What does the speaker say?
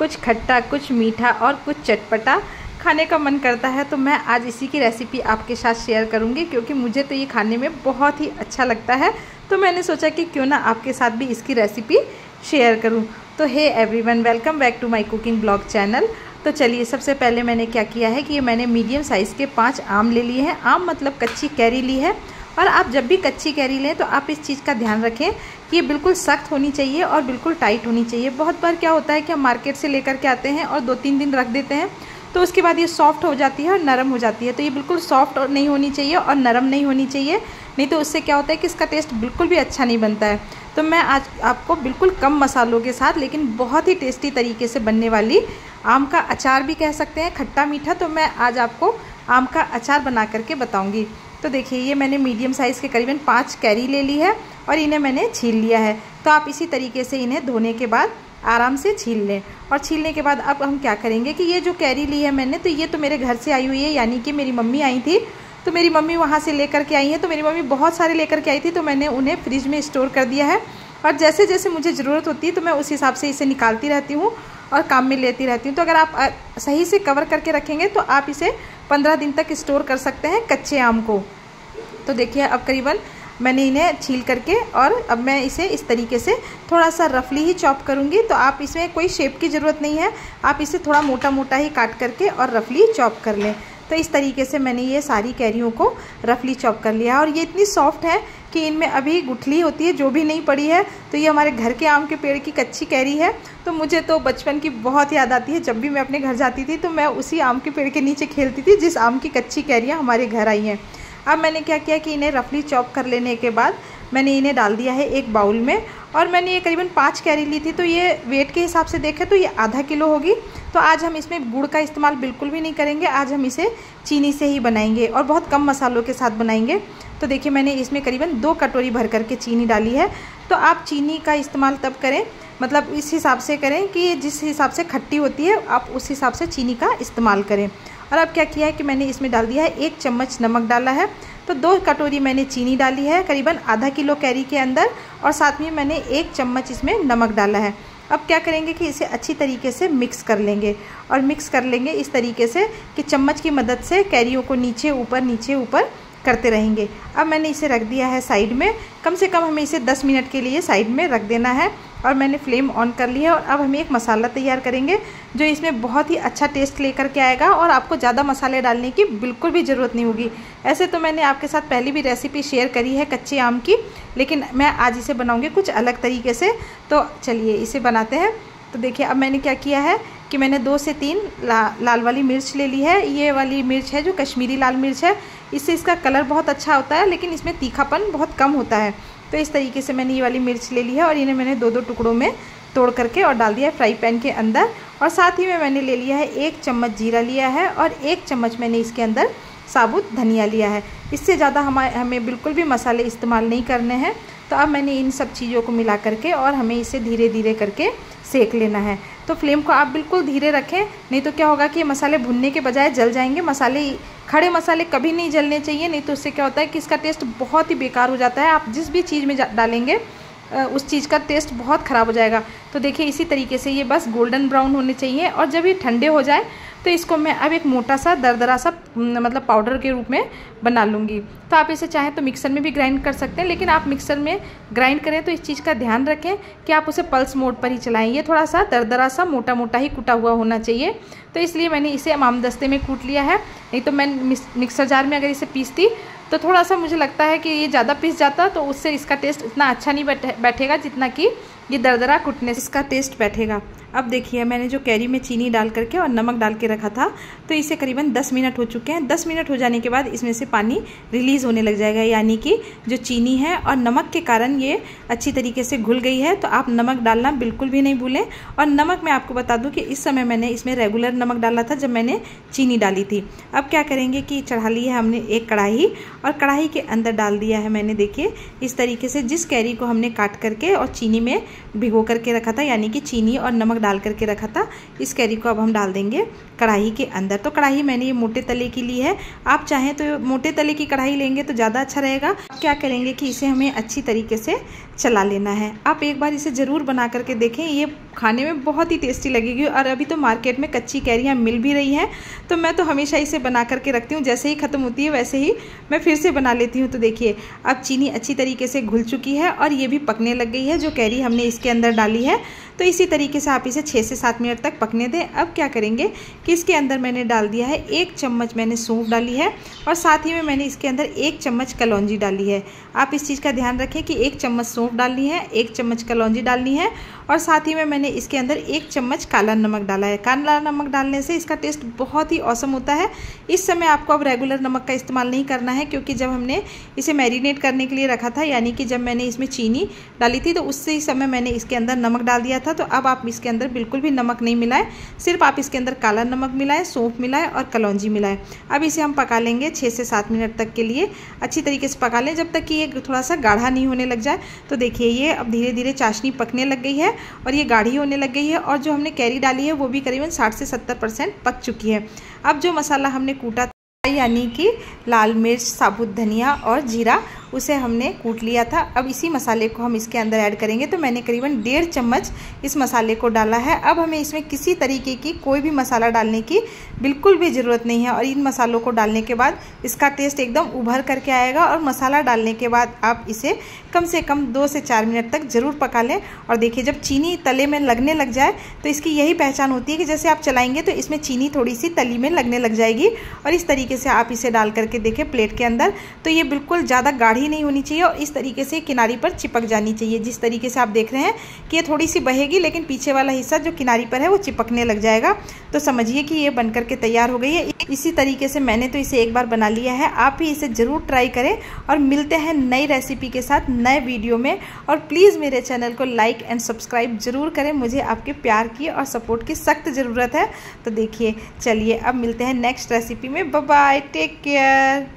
कुछ खट्टा, कुछ मीठा और कुछ चटपटा खाने का मन करता है। तो मैं आज इसी की रेसिपी आपके साथ शेयर करूंगी, क्योंकि मुझे तो ये खाने में बहुत ही अच्छा लगता है। तो मैंने सोचा कि क्यों ना आपके साथ भी इसकी रेसिपी शेयर करूं। तो hey everyone, welcome back to my cooking blog channel. तो चलिए, सबसे पहले मैंने क्या किया है कि ये मैंने मीडियम साइज़ के 5 आम ले लिए हैं। आम मतलब कच्ची कैरी ली है। और आप जब भी कच्ची कैरी लें तो आप इस चीज़ का ध्यान रखें कि ये बिल्कुल सख्त होनी चाहिए और बिल्कुल टाइट होनी चाहिए। बहुत बार क्या होता है कि हम मार्केट से लेकर के आते हैं और 2-3 दिन रख देते हैं, तो उसके बाद ये सॉफ्ट हो जाती है और नरम हो जाती है। तो ये बिल्कुल सॉफ्ट और नहीं होनी चाहिए और नरम नहीं होनी चाहिए, नहीं तो उससे क्या होता है कि इसका टेस्ट बिल्कुल भी अच्छा नहीं बनता है। तो मैं आज आपको बिल्कुल कम मसालों के साथ लेकिन बहुत ही टेस्टी तरीके से बनने वाली आम का अचार भी कह सकते हैं, खट्टा मीठा, तो मैं आज आपको आम का अचार बना करके बताऊँगी। तो देखिए, ये मैंने मीडियम साइज़ के करीबन 5 कैरी ले ली है और इन्हें मैंने छील लिया है। तो आप इसी तरीके से इन्हें धोने के बाद आराम से छील लें। और छीलने के बाद अब हम क्या करेंगे कि ये जो कैरी ली है मैंने, तो ये तो मेरे घर से आई हुई है, यानी कि मेरी मम्मी आई थी, तो मेरी मम्मी वहाँ से लेकर के आई है। तो मेरी मम्मी बहुत सारे लेकर के आई थी, तो मैंने उन्हें फ्रिज में स्टोर कर दिया है। और जैसे जैसे मुझे ज़रूरत होती है तो मैं उस हिसाब से इसे निकालती रहती हूँ और काम में लेती रहती हूँ। तो अगर आप सही से कवर करके रखेंगे तो आप इसे 15 दिन तक स्टोर कर सकते हैं कच्चे आम को। तो देखिए, अब करीबन मैंने इन्हें छील करके और अब मैं इसे इस तरीके से थोड़ा सा रफली ही चॉप करूँगी। तो आप इसमें कोई शेप की ज़रूरत नहीं है, आप इसे थोड़ा मोटा मोटा ही काट करके और रफली चॉप कर लें। तो इस तरीके से मैंने ये सारी कैरियों को रफली चॉप कर लिया। और ये इतनी सॉफ्ट है कि इनमें अभी गुठली होती है जो भी नहीं पड़ी है। तो ये हमारे घर के आम के पेड़ की कच्ची कैरी है। तो मुझे तो बचपन की बहुत याद आती है। जब भी मैं अपने घर जाती थी तो मैं उसी आम के पेड़ के नीचे खेलती थी जिस आम की कच्ची कैरियाँ हमारे घर आई हैं। अब मैंने क्या किया कि इन्हें रफली चॉप कर लेने के बाद मैंने इन्हें डाल दिया है एक बाउल में। और मैंने ये करीबन 5 कैरी ली थी, तो ये वेट के हिसाब से देखें तो ये आधा किलो होगी। तो आज हम इसमें गुड़ का इस्तेमाल बिल्कुल भी नहीं करेंगे, आज हम इसे चीनी से ही बनाएंगे और बहुत कम मसालों के साथ बनाएंगे। तो देखिए, मैंने इसमें करीबन 2 कटोरी भर करके चीनी डाली है। तो आप चीनी का इस्तेमाल तब करें, मतलब इस हिसाब से करें कि जिस हिसाब से खट्टी होती है आप उस हिसाब से चीनी का इस्तेमाल करें। और अब क्या किया है कि मैंने इसमें डाल दिया है 1 चम्मच नमक डाला है। तो 2 कटोरी मैंने चीनी डाली है करीबन आधा किलो कैरी के अंदर, और साथ में मैंने 1 चम्मच इसमें नमक डाला है। अब क्या करेंगे कि इसे अच्छी तरीके से मिक्स कर लेंगे और मिक्स कर लेंगे इस तरीके से कि चम्मच की मदद से कैरियों को नीचे ऊपर करते रहेंगे। अब मैंने इसे रख दिया है साइड में। कम से कम हमें इसे 10 मिनट के लिए साइड में रख देना है। और मैंने फ्लेम ऑन कर लिया है। और अब हमें एक मसाला तैयार करेंगे जो इसमें बहुत ही अच्छा टेस्ट लेकर के आएगा और आपको ज़्यादा मसाले डालने की बिल्कुल भी ज़रूरत नहीं होगी। ऐसे तो मैंने आपके साथ पहले भी रेसिपी शेयर करी है कच्चे आम की, लेकिन मैं आज इसे बनाऊँगी कुछ अलग तरीके से। तो चलिए इसे बनाते हैं। तो देखिए, अब मैंने क्या किया है कि मैंने 2 से 3 लाल वाली मिर्च ले ली है। ये वाली मिर्च है जो कश्मीरी लाल मिर्च है, इससे इसका कलर बहुत अच्छा होता है, लेकिन इसमें तीखापन बहुत कम होता है। तो इस तरीके से मैंने ये वाली मिर्च ले ली है और इन्हें मैंने 2-2 टुकड़ों में तोड़ करके और डाल दिया है फ्राई पैन के अंदर। और साथ ही में मैंने ले लिया है 1 चम्मच जीरा लिया है और 1 चम्मच मैंने इसके अंदर साबुत धनिया लिया है। इससे ज़्यादा हमें बिल्कुल भी मसाले इस्तेमाल नहीं करने हैं। तो अब मैंने इन सब चीज़ों को मिला करके और हमें इसे धीरे धीरे करके सेक लेना है। तो फ्लेम को आप बिल्कुल धीरे रखें, नहीं तो क्या होगा कि ये मसाले भुनने के बजाय जल जाएंगे। खड़े मसाले कभी नहीं जलने चाहिए, नहीं तो उससे क्या होता है कि इसका टेस्ट बहुत ही बेकार हो जाता है। आप जिस भी चीज़ में डालेंगे उस चीज़ का टेस्ट बहुत ख़राब हो जाएगा। तो देखिए, इसी तरीके से ये बस गोल्डन ब्राउन होने चाहिए। और जब ये ठंडे हो जाए तो इसको मैं अब एक मोटा सा दरदरा सा मतलब पाउडर के रूप में बना लूँगी। तो आप इसे चाहें तो मिक्सर में भी ग्राइंड कर सकते हैं, लेकिन आप मिक्सर में ग्राइंड करें तो इस चीज़ का ध्यान रखें कि आप उसे पल्स मोड पर ही चलाएं। ये थोड़ा सा दरदरा सा मोटा मोटा ही कुटा हुआ होना चाहिए। तो इसलिए मैंने इसे आमदस्ते में कूट लिया है, नहीं तो मैं मिक्सर जार में अगर इसे पीसती तो थोड़ा सा मुझे लगता है कि ये ज़्यादा पीस जाता, तो उससे इसका टेस्ट इतना अच्छा नहीं बैठेगा जितना कि ये दरदरा कुटने से इसका टेस्ट बैठेगा। अब देखिए, मैंने जो कैरी में चीनी डाल करके और नमक डाल के रखा था, तो इसे करीबन 10 मिनट हो चुके हैं। 10 मिनट हो जाने के बाद इसमें से पानी रिलीज़ होने लग जाएगा, यानी कि जो चीनी है और नमक के कारण ये अच्छी तरीके से घुल गई है। तो आप नमक डालना बिल्कुल भी नहीं भूलें। और नमक मैं आपको बता दूं कि इस समय मैंने इसमें रेगुलर नमक डाला था जब मैंने चीनी डाली थी। अब क्या करेंगे कि चढ़ा ली है हमने एक कढ़ाई, और कढ़ाई के अंदर डाल दिया है मैंने, देखिए इस तरीके से, जिस कैरी को हमने काट करके और चीनी में भिगो करके रखा था, यानी कि चीनी और नमक डाल करके रखा था। इस कैरी को अब हम डाल देंगे कढ़ाई के अंदर। तो कढ़ाई मैंने ये मोटे तले की ली है, आप चाहें तो मोटे तले की कढ़ाई लेंगे तो ज़्यादा अच्छा रहेगा। क्या करेंगे कि इसे हमें अच्छी तरीके से चला लेना है। आप एक बार इसे ज़रूर बना करके देखें, ये खाने में बहुत ही टेस्टी लगेगी। और अभी तो मार्केट में कच्ची कैरियाँ मिल भी रही हैं, तो मैं तो हमेशा इसे बना करके रखती हूँ, जैसे ही ख़त्म होती है वैसे ही मैं फिर से बना लेती हूँ। तो देखिए अब चीनी अच्छी तरीके से घुल चुकी है और ये भी पकने लग गई है, जो कैरी हमने इसके अंदर डाली है। तो इसी तरीके से आप इसे 6 से 7 मिनट तक पकने दें। अब क्या करेंगे कि इसके अंदर मैंने डाल दिया है 1 चम्मच मैंने सौंफ डाली है, और साथ ही में मैंने इसके अंदर 1 चम्मच कलौंजी डाली है। आप इस चीज़ का ध्यान रखें कि 1 चम्मच सौंफ डालनी है, 1 चम्मच कलौंजी डालनी है, और साथ ही में मैंने इसके अंदर 1 चम्मच काला नमक डाला है। काला नमक डालने से इसका टेस्ट बहुत ही औसम होता है। इस समय आपको अब रेगुलर नमक का इस्तेमाल नहीं करना है, क्योंकि जब हमने इसे मैरिनेट करने के लिए रखा था, यानी कि जब मैंने इसमें चीनी डाली थी तो उससे समय मैंने इसके अंदर नमक डाल दिया था। तो अब आप इसके अंदर बिल्कुल भी नमक नहीं मिलाएं, सिर्फ आप इसके अंदर काला नमक मिलाएं, सौंफ मिलाएं और कलौंजी मिलाएं। अब इसे हम पका लेंगे 6 से 7 मिनट तक के लिए। अच्छी तरीके से पका लें जब तक कि ये थोड़ा सा गाढ़ा नहीं होने लग जाए। तो देखिए ये अब धीरे धीरे चाशनी पकने लग गई है और ये गाढ़ी होने लग गई है, और जो हमने कैरी डाली है वो भी करीबन 60 से 70% पक चुकी है। अब जो मसाला हमने कूटा था, यानी कि लाल मिर्च, साबुत धनिया और जीरा, उसे हमने कूट लिया था। अब इसी मसाले को हम इसके अंदर ऐड करेंगे। तो मैंने करीबन 1.5 चम्मच इस मसाले को डाला है। अब हमें इसमें किसी तरीके की कोई भी मसाला डालने की बिल्कुल भी ज़रूरत नहीं है, और इन मसालों को डालने के बाद इसका टेस्ट एकदम उभर करके आएगा। और मसाला डालने के बाद आप इसे कम से कम 2 से 4 मिनट तक ज़रूर पका लें। और देखिए जब चीनी तले में लगने लग जाए तो इसकी यही पहचान होती है कि जैसे आप चलाएंगे तो इसमें चीनी थोड़ी सी तली में लगने लग जाएगी। और इस तरीके से आप इसे डाल करके देखें प्लेट के अंदर, तो ये बिल्कुल ज़्यादा गाढ़ी नहीं होनी चाहिए और इस तरीके से किनारी पर चिपक जानी चाहिए। जिस तरीके से आप देख रहे हैं कि ये थोड़ी सी बहेगी, लेकिन पीछे वाला हिस्सा जो किनारी पर है वो चिपकने लग जाएगा। तो समझिए कि ये बनकर के तैयार हो गई है। इसी तरीके से मैंने तो इसे एक बार बना लिया है, आप भी इसे ज़रूर ट्राई करें। और मिलते हैं नई रेसिपी के साथ नए वीडियो में। और प्लीज़ मेरे चैनल को लाइक एंड सब्सक्राइब जरूर करें, मुझे आपके प्यार की और सपोर्ट की सख्त ज़रूरत है। तो देखिए चलिए अब मिलते हैं नेक्स्ट रेसिपी में। Bye bye, take care.